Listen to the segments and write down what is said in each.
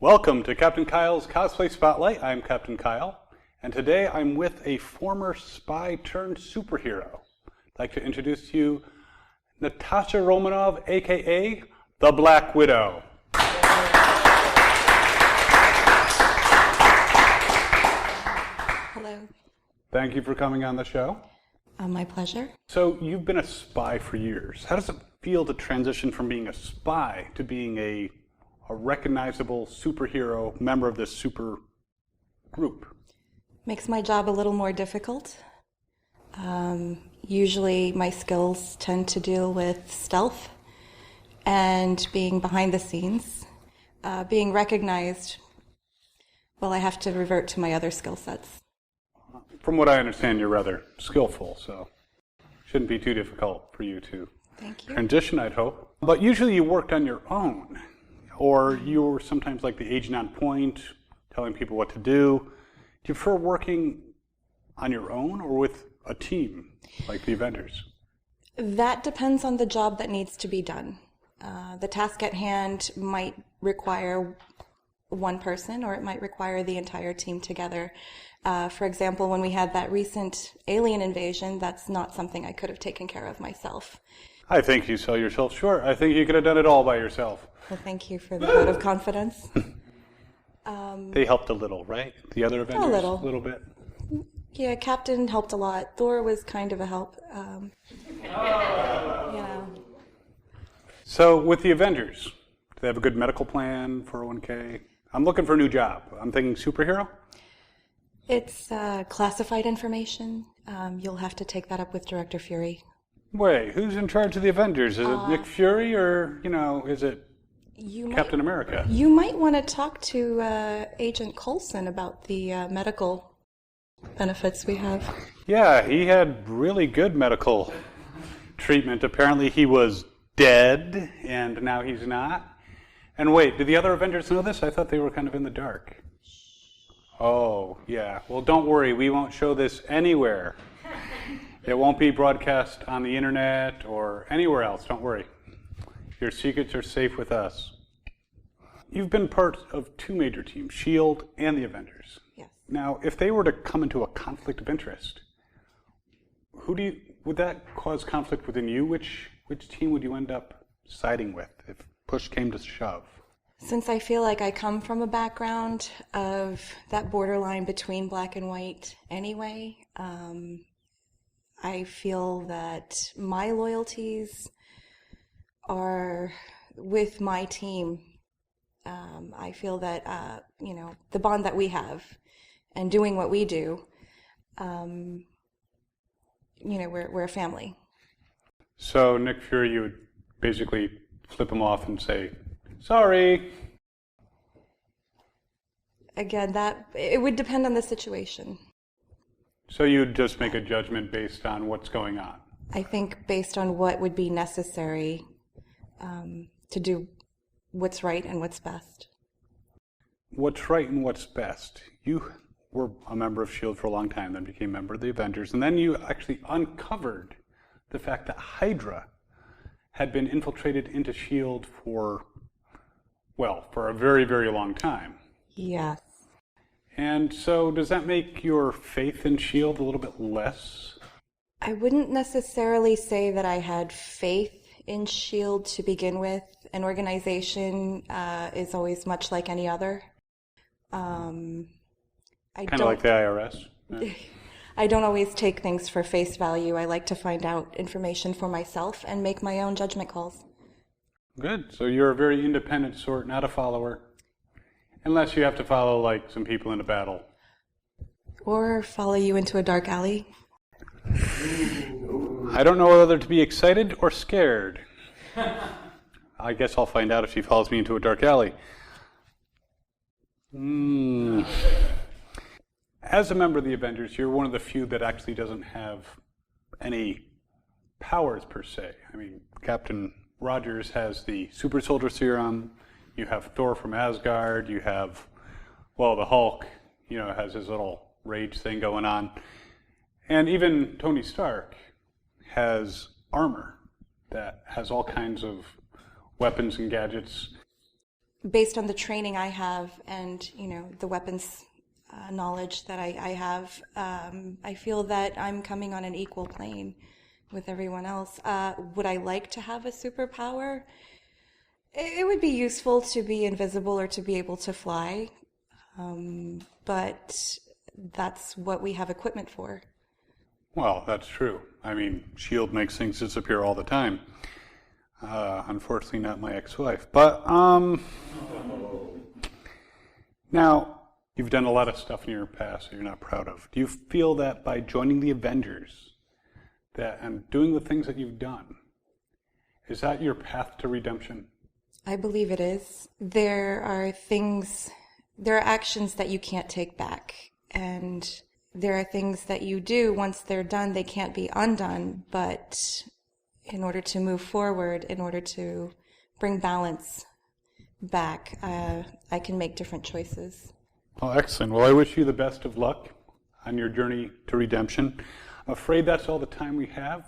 Welcome to Captain Kyle's Cosplay Spotlight. I'm Captain Kyle, and today I'm with a former spy turned superhero. I'd like to introduce to you Natasha Romanov, aka the Black Widow. Hello. Thank you for coming on the show. My pleasure. So you've been a spy for years. How does it feel to transition from being a spy to being a recognizable superhero member of this super group? Makes my job a little more difficult. Usually my skills tend to deal with stealth and being behind the scenes. Being recognized, well, I have to revert to my other skill sets. From what I understand, you're rather skillful, so shouldn't be too difficult for you to transition, I'd hope. But usually you worked on your own, or you were sometimes like the agent on point, telling people what to do. Do you prefer working on your own or with a team, like the Avengers? That depends on the job that needs to be done. The task at hand might require one person, or it might require the entire team together. For example, when we had that recent alien invasion, that's not something I could have taken care of myself. I think you sell yourself short. I think you could have done it all by yourself. Well, thank you for the vote of confidence. They helped a little, right? The other Avengers? A little. A little bit? Yeah, Captain helped a lot. Thor was kind of a help. So with the Avengers, do they have a good medical plan, 401k? I'm looking for a new job. I'm thinking superhero? It's classified information. You'll have to take that up with Director Fury. Wait, who's in charge of the Avengers? Is it Nick Fury or, is it Captain America? You might want to talk to Agent Coulson about the medical benefits we have. Yeah, he had really good medical treatment. Apparently he was dead, and now he's not. And wait, did the other Avengers know this? I thought they were kind of in the dark. Oh, yeah. Well, don't worry. We won't show this anywhere. It won't be broadcast on the internet or anywhere else. Don't worry. Your secrets are safe with us. You've been part of two major teams, S.H.I.E.L.D. and the Avengers. Yes. Now, if they were to come into a conflict of interest, would that cause conflict within you? Which team would you end up siding with if push came to shove? Since I feel like I come from a background of that borderline between black and white anyway, I feel that my loyalties are with my team. I feel that, the bond that we have and doing what we do, we're a family. So Nick Fury, you would basically flip him off and say, sorry. Again, it would depend on the situation. So you'd just make a judgment based on what's going on? I think based on what would be necessary to do what's right and what's best. What's right and what's best? You were a member of S.H.I.E.L.D. for a long time, then became a member of the Avengers, and then you actually uncovered the fact that Hydra had been infiltrated into S.H.I.E.L.D. for a very, very long time. Yes. And so does that make your faith in S.H.I.E.L.D. a little bit less? I wouldn't necessarily say that I had faith in S.H.I.E.L.D. to begin with. An organization is always much like any other. Kind of like the IRS? Yeah. I don't always take things for face value. I like to find out information for myself and make my own judgment calls. Good. So you're a very independent sort, not a follower. Unless you have to follow, like, some people in a battle. Or follow you into a dark alley. I don't know whether to be excited or scared. I guess I'll find out if she follows me into a dark alley. As a member of the Avengers, you're one of the few that actually doesn't have any powers, per se. I mean, Captain Rogers has the super soldier serum. You have Thor from Asgard. You have, the Hulk, has his little rage thing going on. And even Tony Stark has armor that has all kinds of weapons and gadgets. based on the training I have and, the weapons knowledge that I have, I feel that I'm coming on an equal plane with everyone else. Would I like to have a superpower? It would be useful to be invisible or to be able to fly, but that's what we have equipment for. Well, that's true. I mean, S.H.I.E.L.D. makes things disappear all the time. Unfortunately, not my ex-wife. But, now, you've done a lot of stuff in your past that you're not proud of. Do you feel that by joining the Avengers and doing the things that you've done, is that your path to redemption? I believe it is. There are actions that you can't take back. And there are things that you do, once they're done, they can't be undone. But in order to move forward, in order to bring balance back, I can make different choices. Well, excellent. Well, I wish you the best of luck on your journey to redemption. I'm afraid that's all the time we have.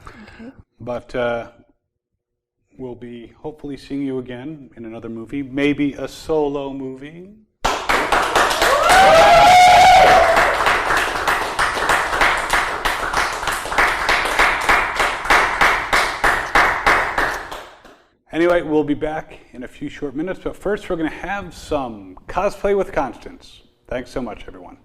Okay. But we'll be hopefully seeing you again in another movie, maybe a solo movie. Anyway, we'll be back in a few short minutes, but first we're going to have some Cosplay with Constance. Thanks so much, everyone.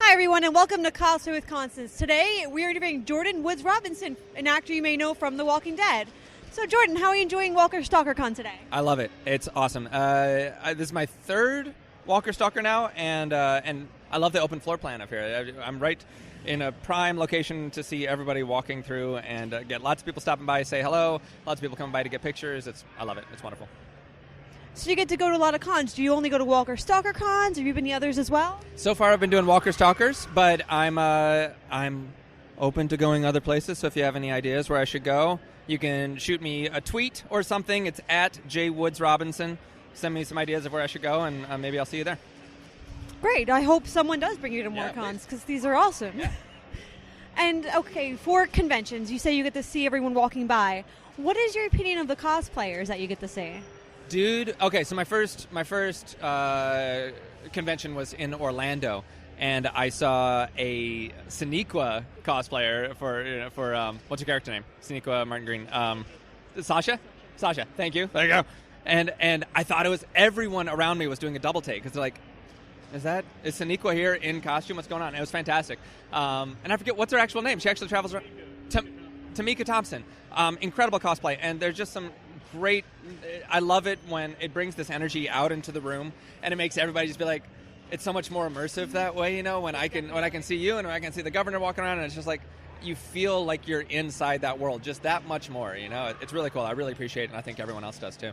Hi, everyone, and welcome to Cosplay with Constance. Today, we are interviewing Jordan Woods Robinson, an actor you may know from The Walking Dead. So, Jordan, how are you enjoying Walker StalkerCon today? I love it. It's awesome. This is my third Walker Stalker now, and I love the open floor plan up here. I'm right in a prime location to see everybody walking through and get lots of people stopping by, say hello, lots of people coming by to get pictures. I love it. It's wonderful. So you get to go to a lot of cons. Do you only go to Walker Stalker cons? Have you been to others as well? So far, I've been doing Walker Stalkers, but I'm open to going other places. So if you have any ideas where I should go, you can shoot me a tweet or something. It's at jwoodsrobinson. Send me some ideas of where I should go, and maybe I'll see you there. Great. I hope someone does bring you to more cons, because these are awesome. Yeah. And, okay, for conventions, you say you get to see everyone walking by. What is your opinion of the cosplayers that you get to see? Dude, okay, so my first convention was in Orlando, and I saw a Sonequa cosplayer for what's your character name? Sonequa Martin Green. Sasha, thank you. There you go. And I thought it was everyone around me was doing a double take because they're like, is Sonequa here in costume? What's going on? And it was fantastic. And I forget what's her actual name. She actually travels around. Tamika Thompson. Incredible cosplay, and there's just some great. I love it when it brings this energy out into the room, and it makes everybody just be like, it's so much more immersive that way, when I can see you and when I can see the governor walking around, and it's just like you feel like you're inside that world just that much more. It's really cool. I really appreciate it, and I think everyone else does too.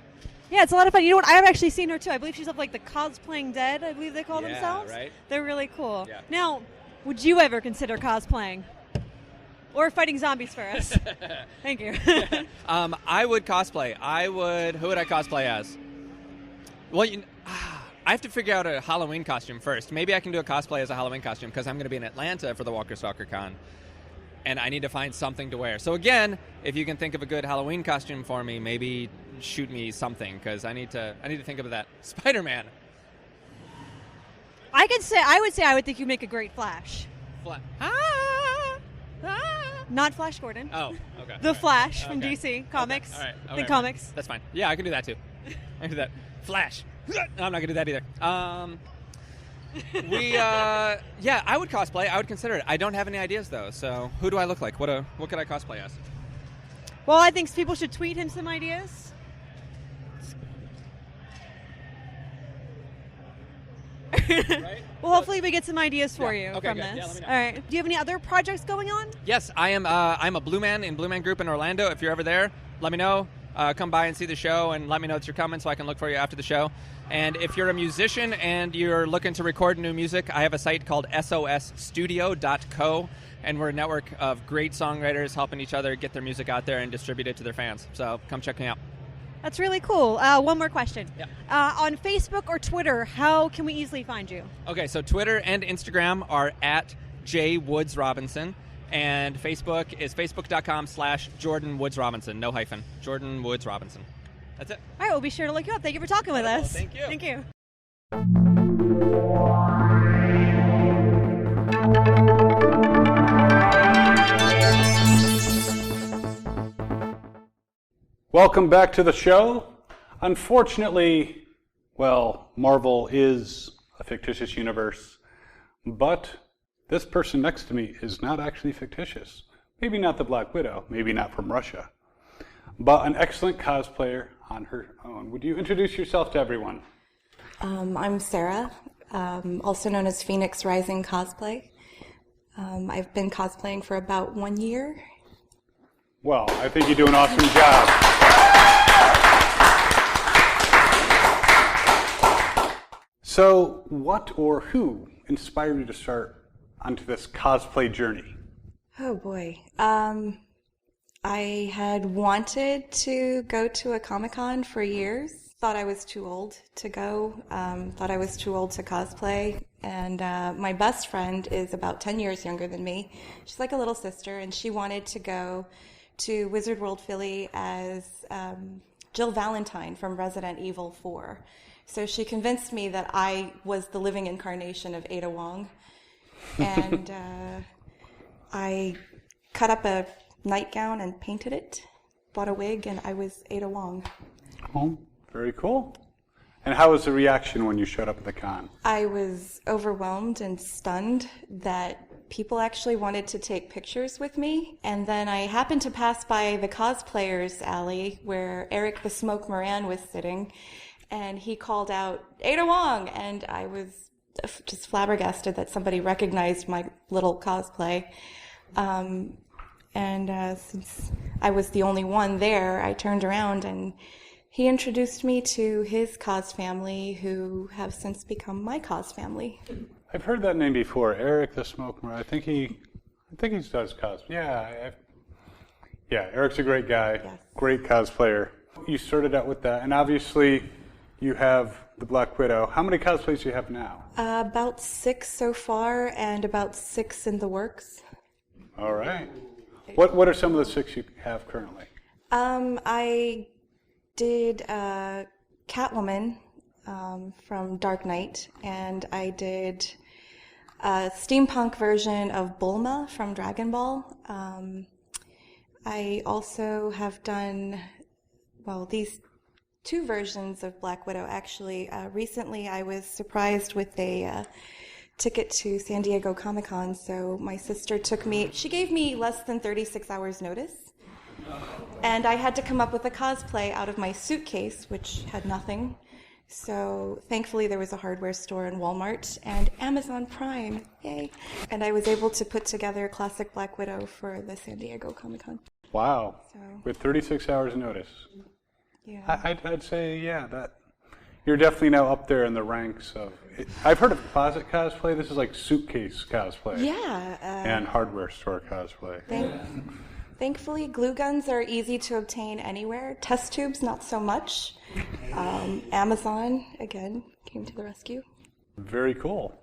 Yeah, it's a lot of fun. You know what? I've actually seen her too. I believe she's up like the Cosplaying Dead, I believe they call themselves. Right. They're really cool. Yeah. Now, would you ever consider cosplaying? Or fighting zombies for us? Thank you. I would cosplay. Who would I cosplay as? Well, I have to figure out a Halloween costume first. Maybe I can do a cosplay as a Halloween costume because I'm going to be in Atlanta for the Walker Stalker Con. And I need to find something to wear. So again, if you can think of a good Halloween costume for me, maybe shoot me something because I need to think of that. Spider-Man. I would think you'd make a great Flash. Not Flash Gordon. Oh, okay. The Flash from DC Comics. Okay. All right. Okay. Big comics. That's fine. Yeah, I can do that too. I can do that. Flash. No, I'm not going to do that either. I would cosplay. I would consider it. I don't have any ideas though. So who do I look like? What could I cosplay as? Well, I think people should tweet him some ideas. Right? Well, hopefully we get some ideas for you from this. Yeah, let me know. All right. Do you have any other projects going on? Yes, I am. I'm a Blue Man in Blue Man Group in Orlando. If you're ever there, let me know. Come by and see the show and let me know that you're coming so I can look for you after the show. And if you're a musician and you're looking to record new music, I have a site called sosstudio.co, and we're a network of great songwriters helping each other get their music out there and distribute it to their fans. So come check me out. That's really cool. One more question. Yeah. On Facebook or Twitter, how can we easily find you? Okay, so Twitter and Instagram are at jwoodsrobinson, and Facebook is facebook.com/Jordan Woods Robinson, no hyphen, Jordan Woods Robinson. That's it. All right, we'll be sure to look you up. Thank you for talking with us. Thank you. Thank you. Welcome back to the show. Unfortunately, well, Marvel is a fictitious universe, but this person next to me is not actually fictitious. Maybe not the Black Widow, maybe not from Russia, but an excellent cosplayer on her own. Would you introduce yourself to everyone? I'm Sarah, also known as Phoenix Rising Cosplay. I've been cosplaying for about 1 year. Well, I think you do an awesome job. So, what or who inspired you to start onto this cosplay journey? Oh boy. I had wanted to go to a Comic-Con for years. Thought I was too old to go. Thought I was too old to cosplay. And my best friend is about 10 years younger than me. She's like a little sister, and she wanted to go to Wizard World Philly as Jill Valentine from Resident Evil 4. So she convinced me that I was the living incarnation of Ada Wong. And I cut up a nightgown and painted it, bought a wig, and I was Ada Wong. Oh, very cool. And how was the reaction when you showed up at the con? I was overwhelmed and stunned that people actually wanted to take pictures with me. And then I happened to pass by the cosplayers alley where Eric the Smoke Moran was sitting, and he called out, Ada Wong! And I was just flabbergasted that somebody recognized my little cosplay. Since I was the only one there, I turned around and he introduced me to his cos family, who have since become my cos family. I've heard that name before, Eric the Smoke Moran. I think he does cosplay. Yeah, Eric's a great guy, Yes. Great cosplayer. You started out with that, and obviously you have the Black Widow. How many cosplays do you have now? About 6 so far, and about 6 in the works. All right. What are some of the 6 you have currently? I did Catwoman from Dark Knight, and I did a steampunk version of Bulma from Dragon Ball. I also have done, these 2 versions of Black Widow, actually. Recently, I was surprised with a ticket to San Diego Comic-Con, so my sister she gave me less than 36 hours notice, and I had to come up with a cosplay out of my suitcase, which had nothing. So thankfully there was a hardware store in Walmart and Amazon Prime, yay! And I was able to put together classic Black Widow for the San Diego Comic-Con. Wow, with 36 hours notice. Yeah. I'd say, that you're definitely now up there in the ranks of... I've heard of closet cosplay. This is like suitcase cosplay. Yeah. And hardware store cosplay. Thankfully, glue guns are easy to obtain anywhere. Test tubes, not so much. Amazon, again, came to the rescue. Very cool.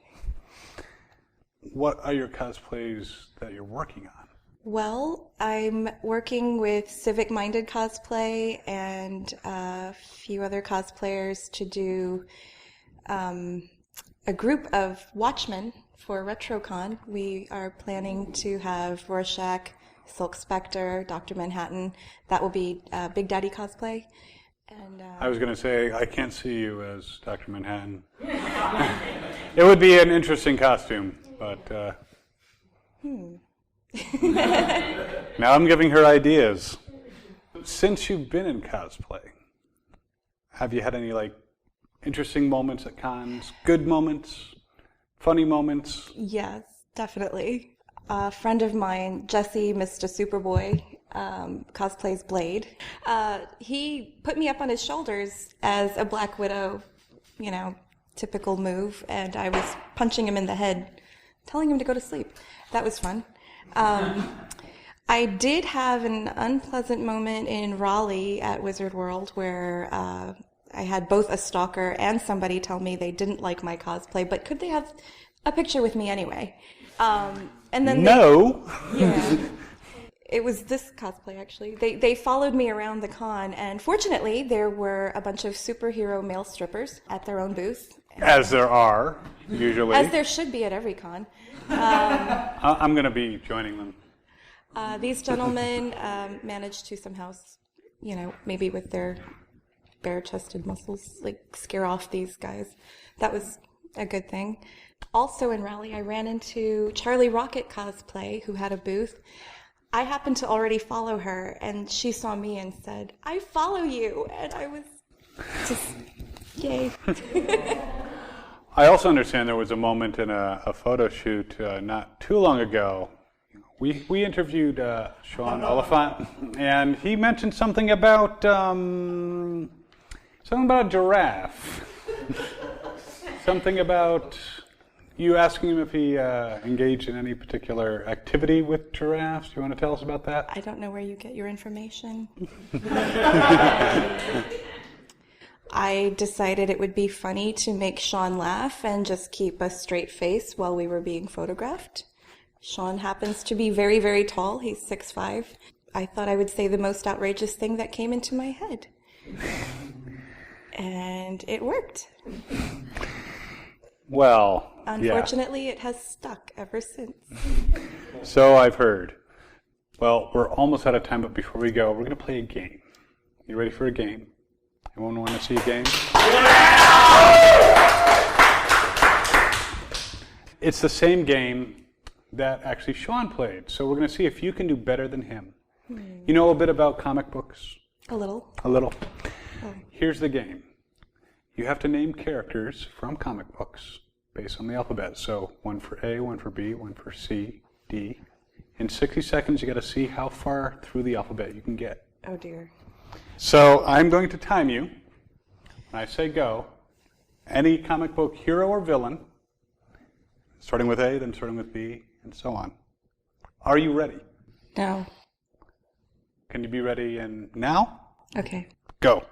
What are your cosplays that you're working on? Well, I'm working with Civic Minded Cosplay and a few other cosplayers to do a group of Watchmen for RetroCon. We are planning to have Rorschach, Silk Spectre, Dr. Manhattan. That will be Big Daddy cosplay. And I was going to say, I can't see you as Dr. Manhattan. It would be an interesting costume, but... Now I'm giving her ideas. Since you've been in cosplay, have you had any interesting moments at cons? Good moments? Funny moments? Yes, definitely. A friend of mine, Jesse, Mr. Superboy, cosplays Blade. He put me up on his shoulders as a Black Widow, typical move, and I was punching him in the head, telling him to go to sleep. That was fun. I did have an unpleasant moment in Raleigh at Wizard World where I had both a stalker and somebody tell me they didn't like my cosplay, but could they have a picture with me anyway? And then yeah. It was this cosplay, actually. They followed me around the con, and fortunately, there were a bunch of superhero male strippers at their own booth. As there are, usually. As there should be at every con. I'm going to be joining them. These gentlemen managed to somehow, maybe with their bare-chested muscles, scare off these guys. That was a good thing. Also in Raleigh, I ran into Charlie Rocket Cosplay, who had a booth. I happened to already follow her, and she saw me and said, "I follow you," and I was just, yay. I also understand there was a moment in a photo shoot not too long ago. We interviewed Sean Oliphant, and he mentioned something about a giraffe. Something about you asking him if he engaged in any particular activity with giraffes. Do you want to tell us about that? I don't know where you get your information. I decided it would be funny to make Sean laugh and just keep a straight face while we were being photographed. Sean happens to be very, very tall. He's 6'5". I thought I would say the most outrageous thing that came into my head. And it worked. Well, unfortunately, It has stuck ever since. So I've heard. Well, we're almost out of time, but before we go, we're going to play a game. You ready for a game? Anyone want to see a game? It's the same game that actually Sean played, so we're going to see if you can do better than him. You know a bit about comic books? A little. A little. Oh. Here's the game. You have to name characters from comic books based on the alphabet. So one for A, one for B, one for C, D. In 60 seconds, you got to see how far through the alphabet you can get. Oh, dear. So I'm going to time you. When I say go, any comic book hero or villain, starting with A, then starting with B, and so on. Are you ready? No. Can you be ready now? Okay. Go.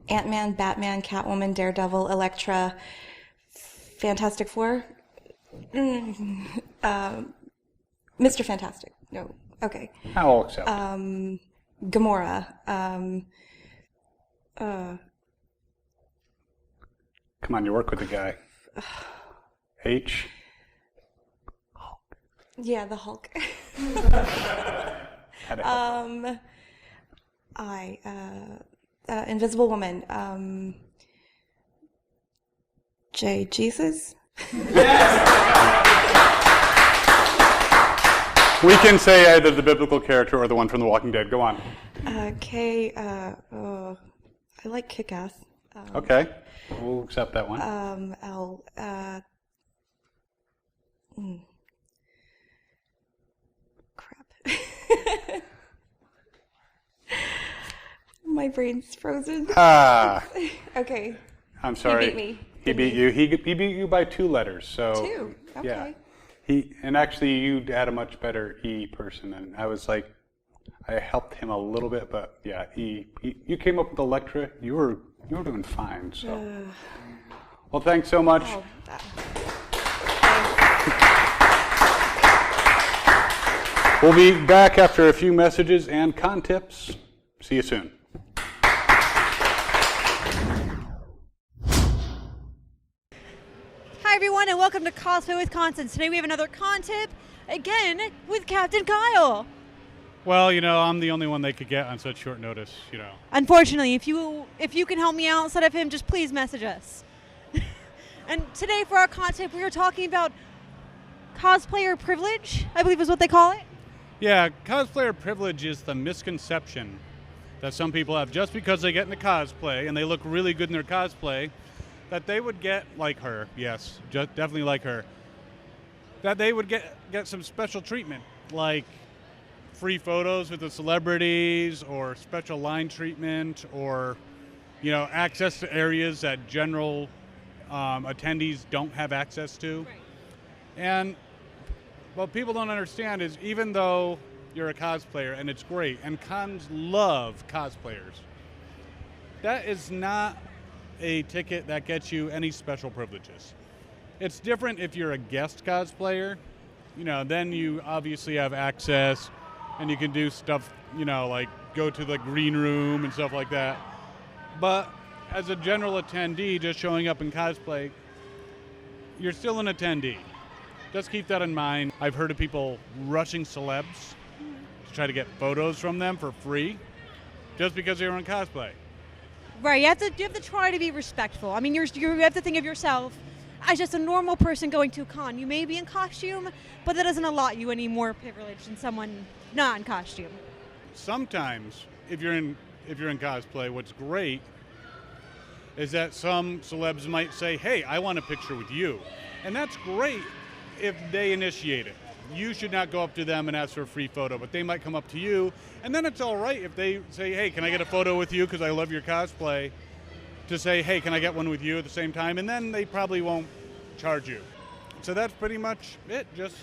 Ant-Man, Batman, Catwoman, Daredevil, Elektra, Fantastic Four, Mr. Fantastic. No. Okay. I'll accept. Gamora. Come on, you work with the guy. H. Yeah, the Hulk. Invisible Woman. J. Jesus. We can say either the biblical character or the one from The Walking Dead. Go on. K. I like Kick-Ass. Okay, we'll accept that one. L. Crap. My brain's frozen. Okay. I'm sorry. He beat me. He beat you. He beat you by 2 letters. So 2. Okay. Yeah. And actually you had a much better E person, and I was like, I helped him a little bit, but yeah, E. You came up with Elektra. You were doing fine. So. Well, thanks so much. Oh, We'll be back after a few messages and con tips. See you soon. Hi, everyone, and welcome to Cosplay with Constance. Today we have another con tip, again, with Captain Kyle. Well, I'm the only one they could get on such short notice, Unfortunately, if you can help me out instead of him, just please message us. And today for our con tip, we are talking about cosplayer privilege, I believe is what they call it. Yeah, cosplayer privilege is the misconception that some people have just because they get into cosplay and they look really good in their cosplay, that they would get like her, yes, definitely like her, that they would get some special treatment, like free photos with the celebrities or special line treatment or, access to areas that general attendees don't have access to. Right. And what people don't understand is even though you're a cosplayer, and it's great. And cons love cosplayers. That is not a ticket that gets you any special privileges. It's different if you're a guest cosplayer. Then you obviously have access, and you can do stuff, like go to the green room and stuff like that. But as a general attendee, just showing up in cosplay, you're still an attendee. Just keep that in mind. I've heard of people rushing celebs to try to get photos from them for free just because they were in cosplay. Right, you have to try to be respectful. I mean, you have to think of yourself as just a normal person going to a con. You may be in costume, but that doesn't allot you any more privilege than someone not in costume. Sometimes, if you're in cosplay, what's great is that some celebs might say, "Hey, I want a picture with you," and that's great if they initiate it. You should not go up to them and ask for a free photo, but they might come up to you, and then it's all right if they say, "Hey, can I get a photo with you because I love your cosplay?" To say, "Hey, can I get one with you?" at the same time, and then they probably won't charge you. So that's pretty much it. Just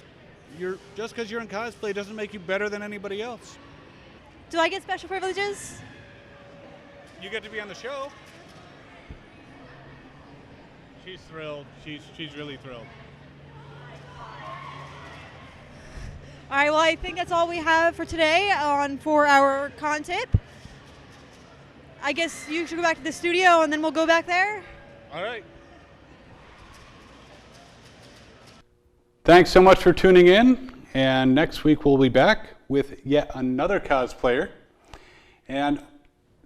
because you're in cosplay doesn't make you better than anybody else. Do I get special privileges? You get to be on the show. She's thrilled. She's really thrilled. All right, well, I think that's all we have for today for our con tip. I guess you should go back to the studio, and then we'll go back there. All right. Thanks so much for tuning in. And next week we'll be back with yet another cosplayer. And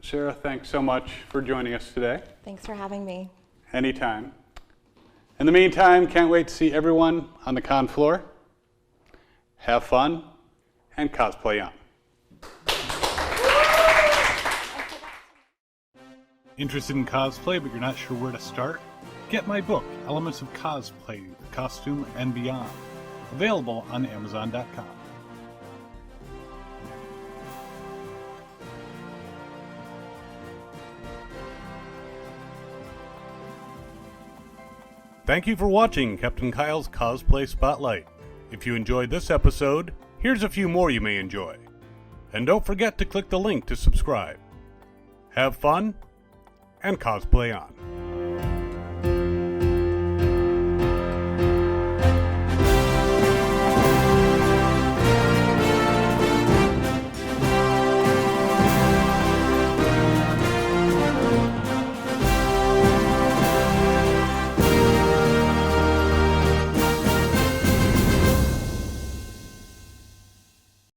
Sarah, thanks so much for joining us today. Thanks for having me. Anytime. In the meantime, can't wait to see everyone on the con floor. Have fun and cosplay on. Interested in cosplay, but you're not sure where to start? Get my book, Elements of Cosplay, Costume and Beyond, available on Amazon.com. Thank you for watching Captain Kyle's Cosplay Spotlight. If you enjoyed this episode, here's a few more you may enjoy. And don't forget to click the link to subscribe. Have fun and cosplay on.